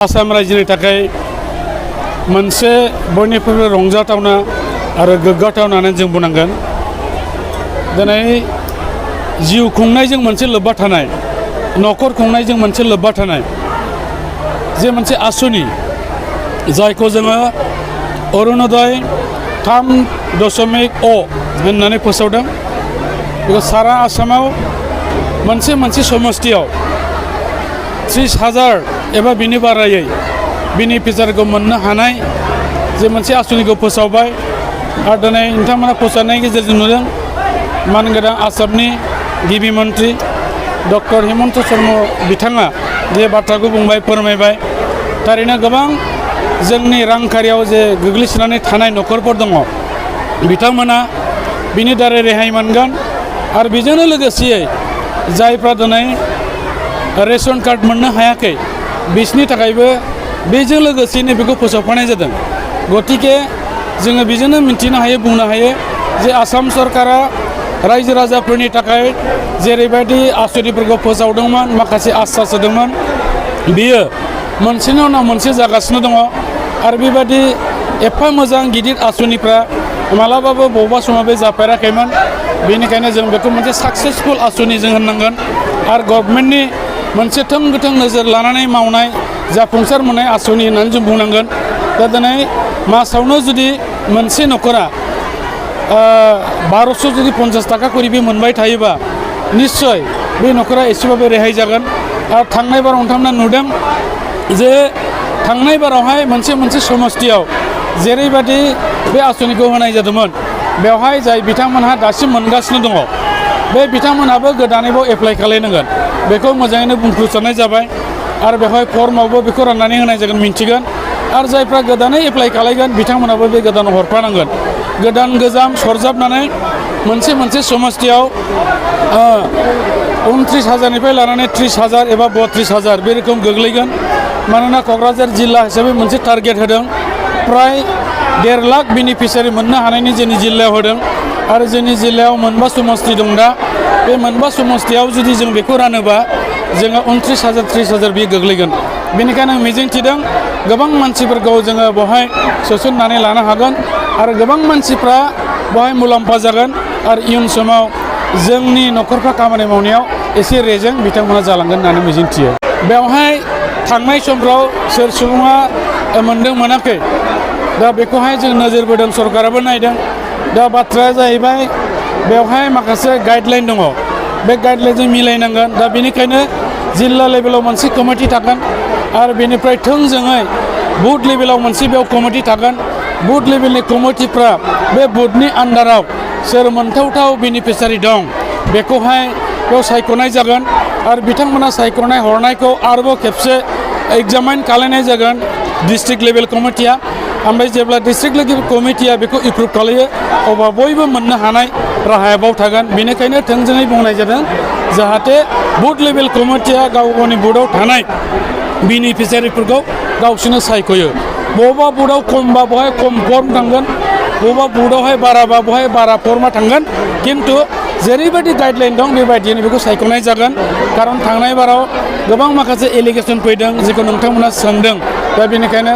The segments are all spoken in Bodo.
आसाम रायजोनि थाखाय मोनसे बयनिख्रुइबो रंजाथावना आरो गोग्गाथावना होननानै जों बुंनांगोन। दिनै जिउ खुंनायजों मोनसे लोब्बा थानाय, न'खर खुंनायजों मोनसे लोब्बा थानाय जे मोनसे आसुनि जायखौ जोङो अरुणोदय 3.0 होननानै फोसावदों। बेखौ सारा आसामाव मोनसे समस्तियाव 30,000 एबा बिनि बारायै बेनिफिसियारिखौ मोननो हानाय जे मोनसे आसुनिखौ फोसावबाय। आरो दिनै नोंथांमोना फोसावनायनि गेजेरजों नुदों मानगोनां आसामनि गिबि मन्त्रि डक्टर हिमन्त शर्मा बिथाङा जे बाथ्राखौ बुंबाय, फोरमायबाय। थारैनो गोबां जोंनि रांखान्थियाव जे गोग्लैसोनानै थानाय न'खरफोर दङ, बिथांमोना बिनि दारै रेहाय मोनगोन। आरो बेजोंनो लोगोसेयै जायफ्रा दिनै रेशन कार्ड मोननो हायाखै, बिसोरनि थाखायबो बेजों लोगोसेनो बेखौ फोसावफानाय जादों। गतिके जोङो बेजोंनो मिन्थिनो हायो, बुंनो हायो जे आसाम सरकारा रायजो राजाफोरनि थाखाय जेरैबायदि आसुनिफोरखौ फोसावदोंमोन, माखासे आश्वास होदोंमोन, बियो मोनसेनि उनाव मोनसे जागासिनो दङ। आरो बेबायदि एफा मोजां गिदिर आसुनिफ्रा मालाबाबो बबेबा समाव बे जाफेराखैमोन। बेनिखायनो जों बेखौ मोनसे साक्सेसफुल आसुनि जों होननांगोन। आरो गभर्नमेन्टनि मोनसे गोथों नोजोर लानानै मावनाय जाफुंसार मोननाय आसुनि होननानै जों बुंनांगोन। दा दिनै मासावनो जुदि मोनसे न'खरा 1200 जुदि 50 थाखा करि बे मोनबाय थायोबा निस्सय बे न'खरा एसेबाबो रेहाय जागोन। आरो थांनाय बाराव नोंथांमोना नुदों जे थांनाय बारावहाय मोनसे समस्तियाव जेरैबायदि बे आसुनिखौ होनाय जादोंमोन, बेवहाय जाय बिथांमोनहा दासिम मोनगासिनो दङ, बे बिथांमोनहाबो गोदानैबाव एप्लाइ खालामनांगोन। बेखौ मोजाङैनो बुंफ्रुसारनाय जाबाय। आरो बेवहाय फर्मावबो बेखौ राननानै होनाय जागोन, मिन्थिगोन। आरो जायफ्रा गोदानै एप्लाइ खालामगोन बिथांमोनाबो बे गोदानाव हरफानांगोन। गोदान गोजाम सरजाबनानै मोनसे समस्तियाव 29,000निफ्राय लानानै 30,000 एबा 32,000 बे रोखोम गोग्लैगोन। मानोना क'क्राझार जिल्ला हिसाबै मोनसे टारगेट होदों, प्राय 1.5 लाख बेनिफिसियारि मोननो हानायनि जोंनि जिल्लायाव होदों। आरो जोंनि जिल्लायाव मोनबा समस्ति दं। दा बे मोनबा समस्तियाव जुदि जों बेखौ रानोबा जोङो 29,000 30,000 बे गोग्लैगोन। बेनिखायनो आं मिजिंथिदों गोबां मानसिफोरखौ जोङो बेवहाय सोसननानै लानो हागोन आरो गोबां मानसिफ्रा बेवहाय मुलाम्फा जागोन। आरो इयुन समाव जोंनि न'खरफ्रा खामानि मावनायाव एसे रेजें बिथांमोना जालांगोन होननानै मिजिंथियो। बेवहाय थांनाय समफ्राव सोर सुबुङा मोनदों मोनाखै, दा बेखौहाय जों नोजोर बोदों, सरकाराबो नायदों। दा बाथ्राया जाहैबाय बेवहाय माखासे गाइडलाइन दङ, बे गाइडलाइनजों मिलायनांगोन। दा बेनिखायनो जिल्ला लेभेलाव मोनसे कमिटि थागोन आरो बेनिफ्राय थोंजोङै बुथ लेभेलाव मोनसे बेयाव कमिटि थागोन। बुथ लेभेलनि कमिटिफ्रा बे बुथनि आन्डाराव सोर मोनथावथाव बेनिफिसियारि दं बेखौहाय बेयाव सायख'नाय जागोन। आरो बिथांमोना सायख'नाय हरनायखौ आरोबाव खेबसे एग्जामाइन खालामनाय जागोन डिस्ट्रिक्ट लेभेल कमिटिया। ओमफ्राय जेब्ला डिस्ट्रिक्ट लेभेल कमिटिया बेखौ एप्रुभ खालामो अब्ला बयबो मोननो हानाय राहाया बाव थागोन। बेनिखायनो थोंजोङै बुंनाय जादों जाहाथे बुथ लेभेल कमिटिया गाव गावनि बुथआव थानाय बेनिफिसियारिफोरखौ गावसोरनो सायख'यो। बबेबा बुथआव खमबा बेवहाय खम फर्म थांगोन, बबेबा बुथआवहाय बाराबा बेवहाय बारा फर्मा थांगोन। खिन्थु जेरैबायदि गाइडलाइन दं बेबायदियैनो बेखौ सायख'नाय जागोन। खारन थांनाय बाराव गोबां माखासे एलिगेसन फैदों जेखौ नोंथांमोना सोंदों। दा बेनिखायनो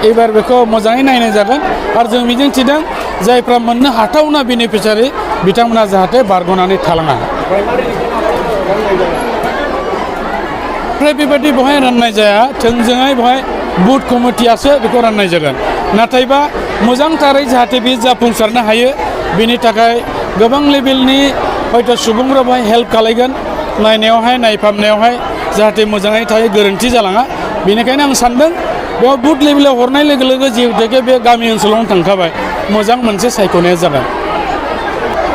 एबार बेखौ मोजाङै नायनाय जागोन। आरो जों मिजिंथिदों जायफ्रा मोननो हाथावना बेनिफिसियारि बिथांमोना जाहाथे बारग'नानै थालाङा। ओमफ्राय बेबायदि बेवहाय राननाय जाया, थोंजोङै बेवहाय बुथ कमिटियासो बेखौ राननाय जागोन। नाथायबा मोजांथारै जाहाथे बे जाफुंसारनो हायो बेनि थाखाय गोबां लेभेलनि हयथ' सुबुंफोरा बेवहाय हेल्प खालामगोन, नायनायावहाय नायफामनायावहाय जाहाथे मोजाङै थायो, गोरोन्थि जालाङा। बेनिखायनो आं सान्दों बेयाव बुथ लेभेलाव हरनाय लोगो लोगो जिहेतु बे गामि ओनसोलावनो थांखाबाय, मोजां मोनसे सायख'नाया जागोन।